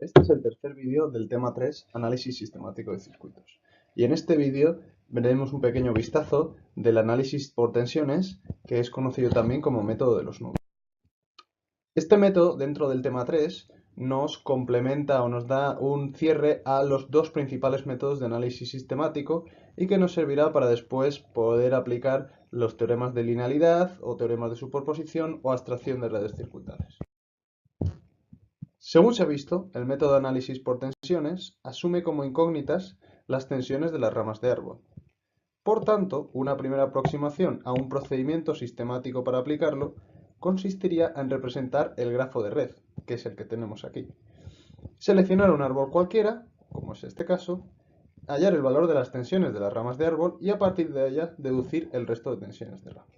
Este es el tercer vídeo del tema 3, análisis sistemático de circuitos. Y en este vídeo veremos un pequeño vistazo del análisis por tensiones, que es conocido también como método de los nudos. Este método, dentro del tema 3, nos complementa o nos da un cierre a los dos principales métodos de análisis sistemático y que nos servirá para después poder aplicar los teoremas de linealidad o teoremas de superposición o abstracción de redes circuitales. Según se ha visto, el método de análisis por tensiones asume como incógnitas las tensiones de las ramas de árbol. Por tanto, una primera aproximación a un procedimiento sistemático para aplicarlo consistiría en representar el grafo de red, que es el que tenemos aquí. Seleccionar un árbol cualquiera, como es este caso, hallar el valor de las tensiones de las ramas de árbol y a partir de ellas deducir el resto de tensiones de rama.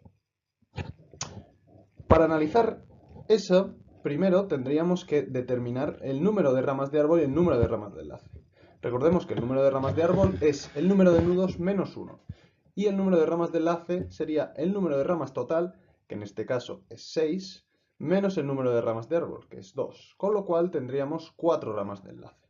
Para analizar eso, primero tendríamos que determinar el número de ramas de árbol y el número de ramas de enlace. Recordemos que el número de ramas de árbol es el número de nudos menos 1. Y el número de ramas de enlace sería el número de ramas total, que en este caso es 6, menos el número de ramas de árbol, que es 2. Con lo cual tendríamos 4 ramas de enlace.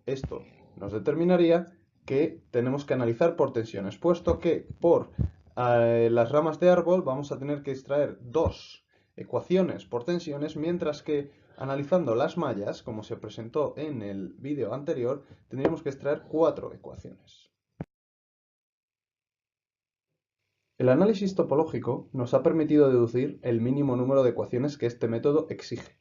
Esto nos determinaría que tenemos que analizar por tensiones, puesto que por las ramas de árbol vamos a tener que extraer 2 ecuaciones por tensiones, mientras que analizando las mallas, como se presentó en el vídeo anterior, tendríamos que extraer 4 ecuaciones. El análisis topológico nos ha permitido deducir el mínimo número de ecuaciones que este método exige.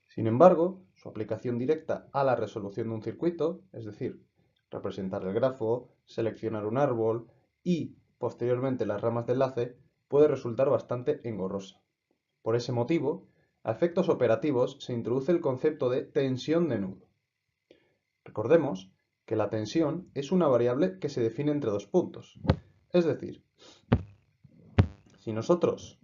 Sin embargo, su aplicación directa a la resolución de un circuito, es decir, representar el grafo, seleccionar un árbol y, posteriormente, las ramas de enlace, puede resultar bastante engorrosa. Por ese motivo, a efectos operativos se introduce el concepto de tensión de nudo. Recordemos que la tensión es una variable que se define entre dos puntos. Es decir, si nosotros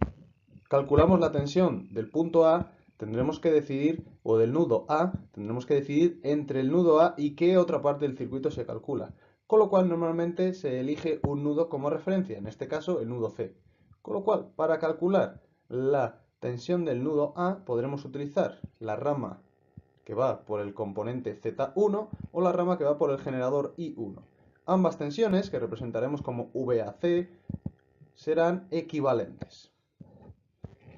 calculamos la tensión del punto A, tendremos que decidir, o del nudo A, tendremos que decidir entre el nudo A y qué otra parte del circuito se calcula. Con lo cual normalmente se elige un nudo como referencia, en este caso el nudo C. Con lo cual, para calcular la tensión del nudo A, podremos utilizar la rama que va por el componente Z1 o la rama que va por el generador I1. Ambas tensiones, que representaremos como VAC, serán equivalentes.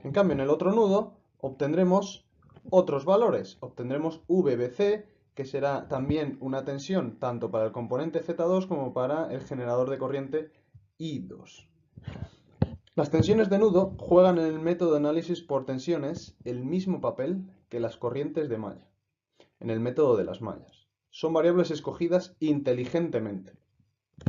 En cambio, en el otro nudo obtendremos otros valores. Obtendremos VBC, que será también una tensión tanto para el componente Z2 como para el generador de corriente I2. Las tensiones de nudo juegan en el método de análisis por tensiones el mismo papel que las corrientes de malla, en el método de las mallas. Son variables escogidas inteligentemente,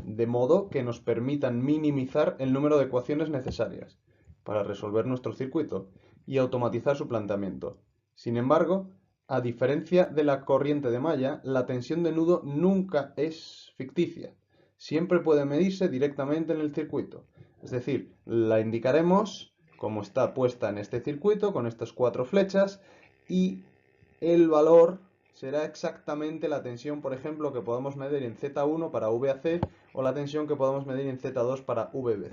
de modo que nos permitan minimizar el número de ecuaciones necesarias para resolver nuestro circuito y automatizar su planteamiento. Sin embargo, a diferencia de la corriente de malla, la tensión de nudo nunca es ficticia. Siempre puede medirse directamente en el circuito. Es decir, la indicaremos como está puesta en este circuito, con estas 4 flechas, y el valor será exactamente la tensión, por ejemplo, que podamos medir en Z1 para VAC o la tensión que podamos medir en Z2 para VBC.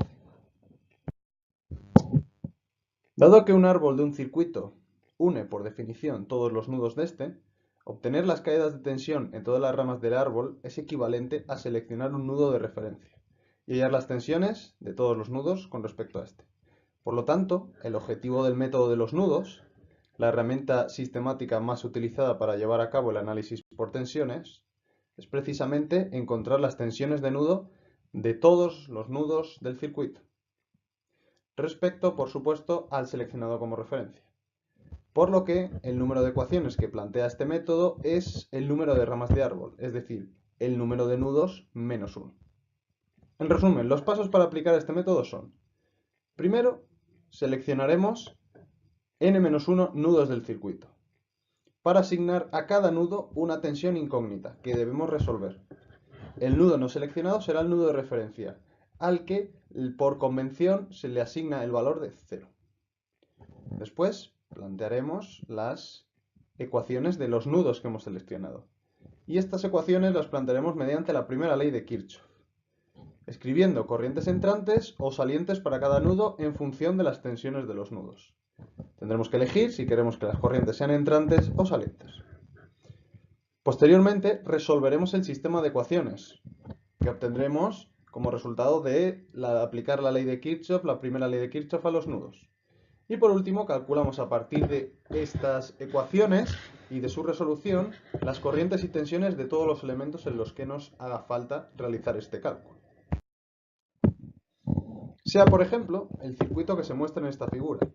Dado que un árbol de un circuito une por definición todos los nudos de este, obtener las caídas de tensión en todas las ramas del árbol es equivalente a seleccionar un nudo de referencia y hallar las tensiones de todos los nudos con respecto a este. Por lo tanto, el objetivo del método de los nudos, la herramienta sistemática más utilizada para llevar a cabo el análisis por tensiones, es precisamente encontrar las tensiones de nudo de todos los nudos del circuito, respecto, por supuesto, al seleccionado como referencia. Por lo que el número de ecuaciones que plantea este método es el número de ramas de árbol, es decir, el número de nudos menos 1. En resumen, los pasos para aplicar este método son: primero, seleccionaremos n-1 nudos del circuito, para asignar a cada nudo una tensión incógnita que debemos resolver. El nudo no seleccionado será el nudo de referencia, al que por convención se le asigna el valor de 0. Después plantearemos las ecuaciones de los nudos que hemos seleccionado. Y estas ecuaciones las plantearemos mediante la primera ley de Kirchhoff, escribiendo corrientes entrantes o salientes para cada nudo en función de las tensiones de los nudos. Tendremos que elegir si queremos que las corrientes sean entrantes o salientes. Posteriormente resolveremos el sistema de ecuaciones, que obtendremos como resultado de aplicar la ley de Kirchhoff, la primera ley de Kirchhoff a los nudos. Y por último, calculamos a partir de estas ecuaciones y de su resolución las corrientes y tensiones de todos los elementos en los que nos haga falta realizar este cálculo. Sea, por ejemplo, el circuito que se muestra en esta figura.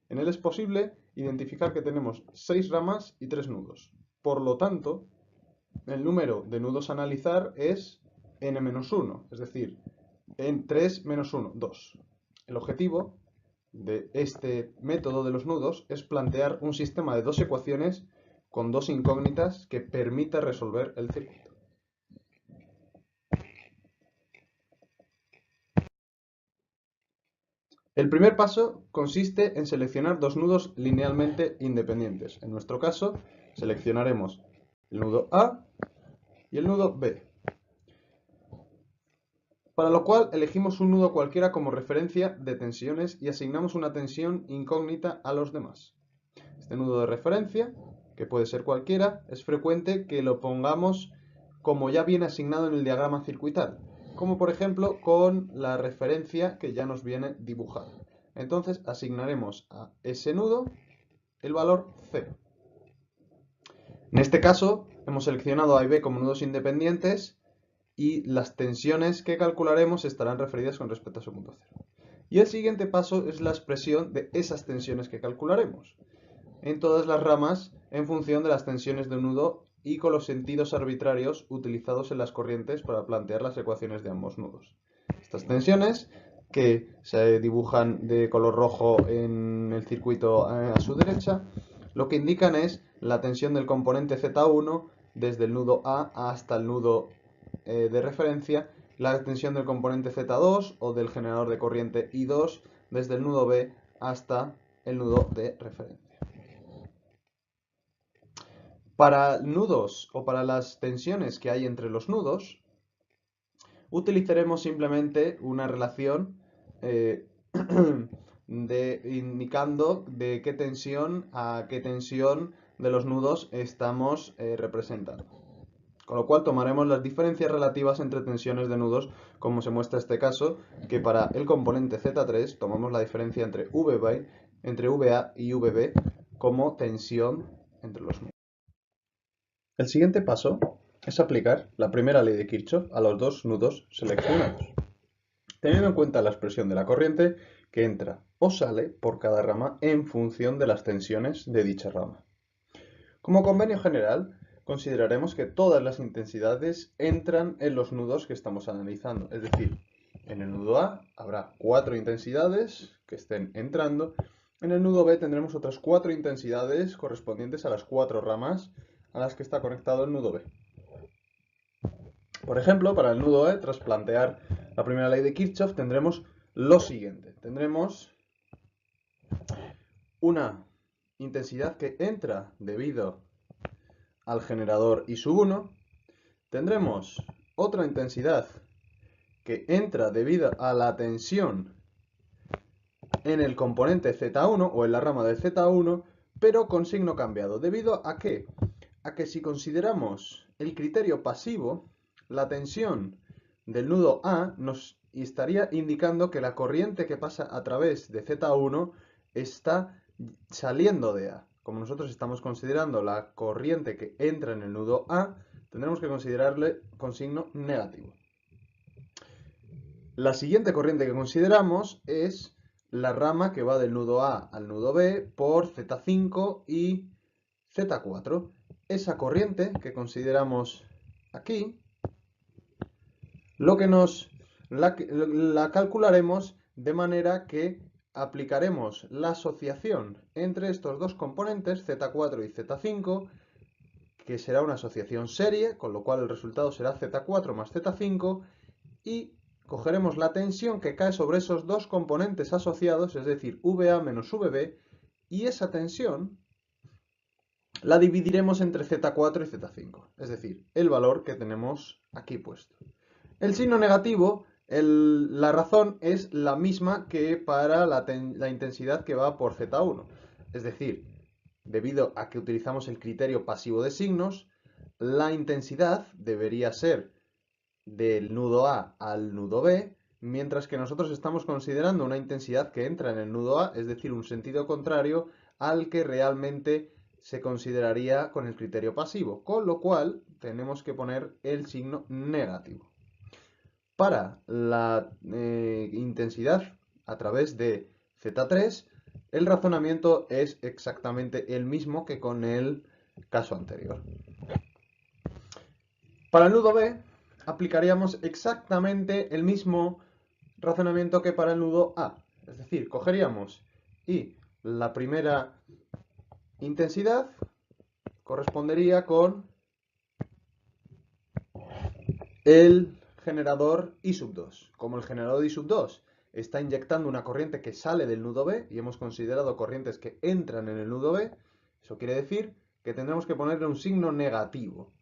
En él es posible identificar que tenemos 6 ramas y 3 nudos. Por lo tanto, el número de nudos a analizar es n-1, es decir, en 3 menos 1, 2. El objetivo de este método de los nudos es plantear un sistema de dos ecuaciones con dos incógnitas que permita resolver el circuito. El primer paso consiste en seleccionar dos nudos linealmente independientes. En nuestro caso, seleccionaremos el nudo A y el nudo B, para lo cual elegimos un nudo cualquiera como referencia de tensiones y asignamos una tensión incógnita a los demás. Este nudo de referencia, que puede ser cualquiera, es frecuente que lo pongamos como ya viene asignado en el diagrama circuital, como por ejemplo con la referencia que ya nos viene dibujada. Entonces asignaremos a ese nudo el valor 0. En este caso hemos seleccionado A y B como nudos independientes y las tensiones que calcularemos estarán referidas con respecto a su punto 0. Y el siguiente paso es la expresión de esas tensiones que calcularemos en todas las ramas en función de las tensiones de un nudo y con los sentidos arbitrarios utilizados en las corrientes para plantear las ecuaciones de ambos nudos. Estas tensiones, que se dibujan de color rojo en el circuito a su derecha, lo que indican es la tensión del componente Z1 desde el nudo A hasta el nudo de referencia, la tensión del componente Z2 o del generador de corriente I2 desde el nudo B hasta el nudo de referencia. Para nudos o para las tensiones que hay entre los nudos, utilizaremos simplemente una relación indicando de qué tensión a qué tensión de los nudos estamos representando. Con lo cual tomaremos las diferencias relativas entre tensiones de nudos, como se muestra este caso, que para el componente Z3 tomamos la diferencia entre VA y VB como tensión entre los nudos. El siguiente paso es aplicar la primera ley de Kirchhoff a los dos nudos seleccionados, teniendo en cuenta la expresión de la corriente que entra o sale por cada rama en función de las tensiones de dicha rama. Como convenio general, consideraremos que todas las intensidades entran en los nudos que estamos analizando, es decir, en el nudo A habrá 4 intensidades que estén entrando, en el nudo B tendremos otras 4 intensidades correspondientes a las 4 ramas a las que está conectado el nudo B. Por ejemplo, para el nudo E, tras plantear la primera ley de Kirchhoff, tendremos lo siguiente. Tendremos una intensidad que entra debido al generador I1. Tendremos otra intensidad que entra debido a la tensión en el componente Z1 o en la rama del Z1, pero con signo cambiado. ¿Debido a qué? A que si consideramos el criterio pasivo, la tensión del nudo A nos estaría indicando que la corriente que pasa a través de Z1 está saliendo de A. Como nosotros estamos considerando la corriente que entra en el nudo A, tendremos que considerarle con signo negativo. La siguiente corriente que consideramos es la rama que va del nudo A al nudo B por Z5 y Z4. Esa corriente que consideramos aquí, la calcularemos de manera que aplicaremos la asociación entre estos dos componentes, Z4 y Z5, que será una asociación serie, con lo cual el resultado será Z4 más Z5, y cogeremos la tensión que cae sobre esos dos componentes asociados, es decir, VA menos VB, y esa tensión la dividiremos entre Z4 y Z5, es decir, el valor que tenemos aquí puesto. El signo negativo, la razón es la misma que para la intensidad que va por Z1, es decir, debido a que utilizamos el criterio pasivo de signos, la intensidad debería ser del nudo A al nudo B, mientras que nosotros estamos considerando una intensidad que entra en el nudo A, es decir, un sentido contrario al que realmente se consideraría con el criterio pasivo, con lo cual tenemos que poner el signo negativo. Para la intensidad a través de Z3, el razonamiento es exactamente el mismo que con el caso anterior. Para el nudo B, aplicaríamos exactamente el mismo razonamiento que para el nudo A. Es decir, cogeríamos y la primera intensidad correspondería con el generador I sub 2. Como el generador I sub 2 está inyectando una corriente que sale del nudo B y hemos considerado corrientes que entran en el nudo B, eso quiere decir que tendremos que ponerle un signo negativo.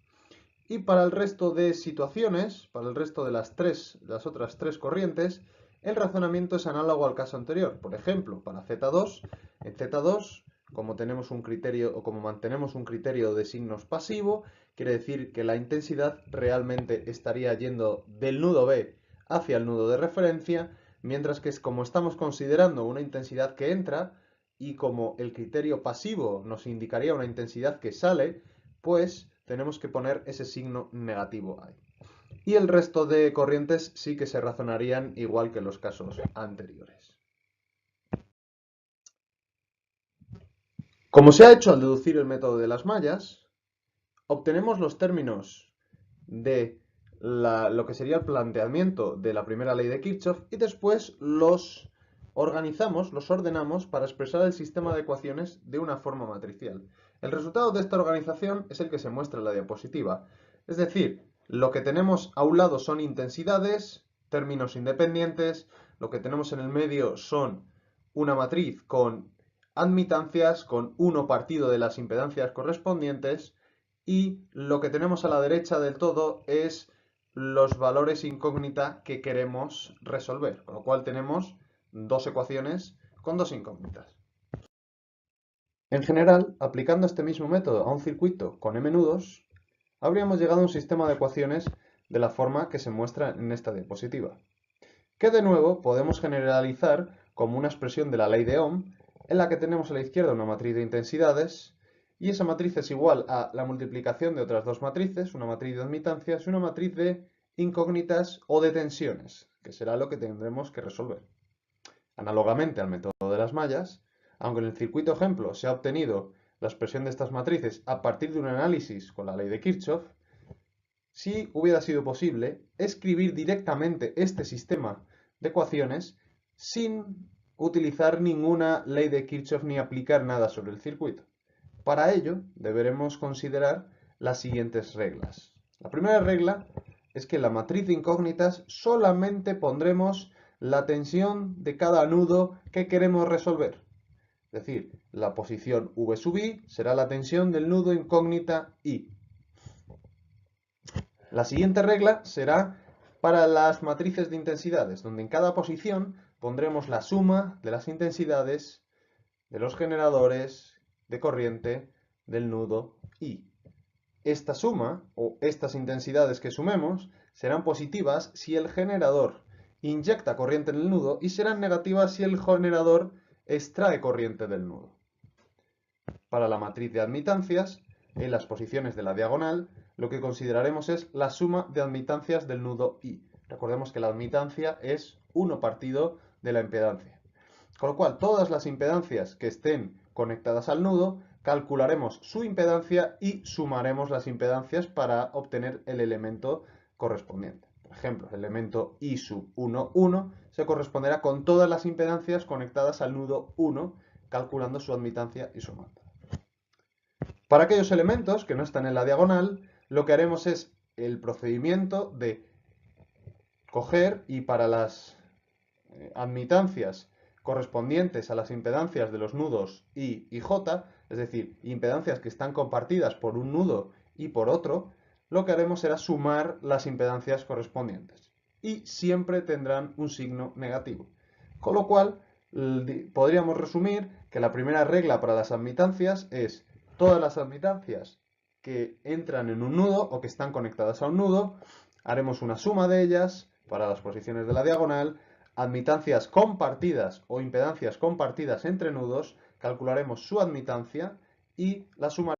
Y para el resto de situaciones, para el resto de las otras tres corrientes, el razonamiento es análogo al caso anterior. Por ejemplo, para Z2, en Z2, como tenemos un criterio o como mantenemos un criterio de signos pasivo, quiere decir que la intensidad realmente estaría yendo del nudo B hacia el nudo de referencia, mientras que como estamos considerando una intensidad que entra y como el criterio pasivo nos indicaría una intensidad que sale, pues tenemos que poner ese signo negativo ahí. Y el resto de corrientes sí que se razonarían igual que en los casos anteriores. Como se ha hecho al deducir el método de las mallas, obtenemos los términos de lo que sería el planteamiento de la primera ley de Kirchhoff y después los organizamos, los ordenamos para expresar el sistema de ecuaciones de una forma matricial. El resultado de esta organización es el que se muestra en la diapositiva. Es decir, lo que tenemos a un lado son intensidades, términos independientes, lo que tenemos en el medio son una matriz con admitancias, con 1 partido de las impedancias correspondientes, y lo que tenemos a la derecha del todo es los valores incógnita que queremos resolver, con lo cual tenemos dos ecuaciones con dos incógnitas. En general, aplicando este mismo método a un circuito con m nudos, habríamos llegado a un sistema de ecuaciones de la forma que se muestra en esta diapositiva, que de nuevo podemos generalizar como una expresión de la ley de Ohm, en la que tenemos a la izquierda una matriz de intensidades, y esa matriz es igual a la multiplicación de otras dos matrices, una matriz de admitancias y una matriz de incógnitas o de tensiones, que será lo que tendremos que resolver. Análogamente al método de las mallas, aunque en el circuito ejemplo se ha obtenido la expresión de estas matrices a partir de un análisis con la ley de Kirchhoff, si hubiera sido posible escribir directamente este sistema de ecuaciones sin utilizar ninguna ley de Kirchhoff ni aplicar nada sobre el circuito. Para ello, deberemos considerar las siguientes reglas. La primera regla es que en la matriz de incógnitas solamente pondremos la tensión de cada nudo que queremos resolver. Es decir, la posición V sub I será la tensión del nudo incógnita I. La siguiente regla será para las matrices de intensidades, donde en cada posición pondremos la suma de las intensidades de los generadores de corriente del nudo I. Esta suma, o estas intensidades que sumemos, serán positivas si el generador inyecta corriente en el nudo y serán negativas si el generador extrae corriente del nudo. Para la matriz de admitancias, en las posiciones de la diagonal, lo que consideraremos es la suma de admitancias del nudo I. Recordemos que la admitancia es 1 partido de la impedancia. Con lo cual, todas las impedancias que estén conectadas al nudo, calcularemos su impedancia y sumaremos las impedancias para obtener el elemento correspondiente. Por ejemplo, el elemento I sub 1, 1 se corresponderá con todas las impedancias conectadas al nudo 1, calculando su admitancia y sumando. Para aquellos elementos que no están en la diagonal, lo que haremos es el procedimiento de coger y para las admitancias correspondientes a las impedancias de los nudos I y J, es decir, impedancias que están compartidas por un nudo y por otro, lo que haremos será sumar las impedancias correspondientes. Y siempre tendrán un signo negativo. Con lo cual, podríamos resumir que la primera regla para las admitancias es todas las admitancias que entran en un nudo o que están conectadas a un nudo. Haremos una suma de ellas para las posiciones de la diagonal. Admitancias compartidas o impedancias compartidas entre nudos. Calcularemos su admitancia y la suma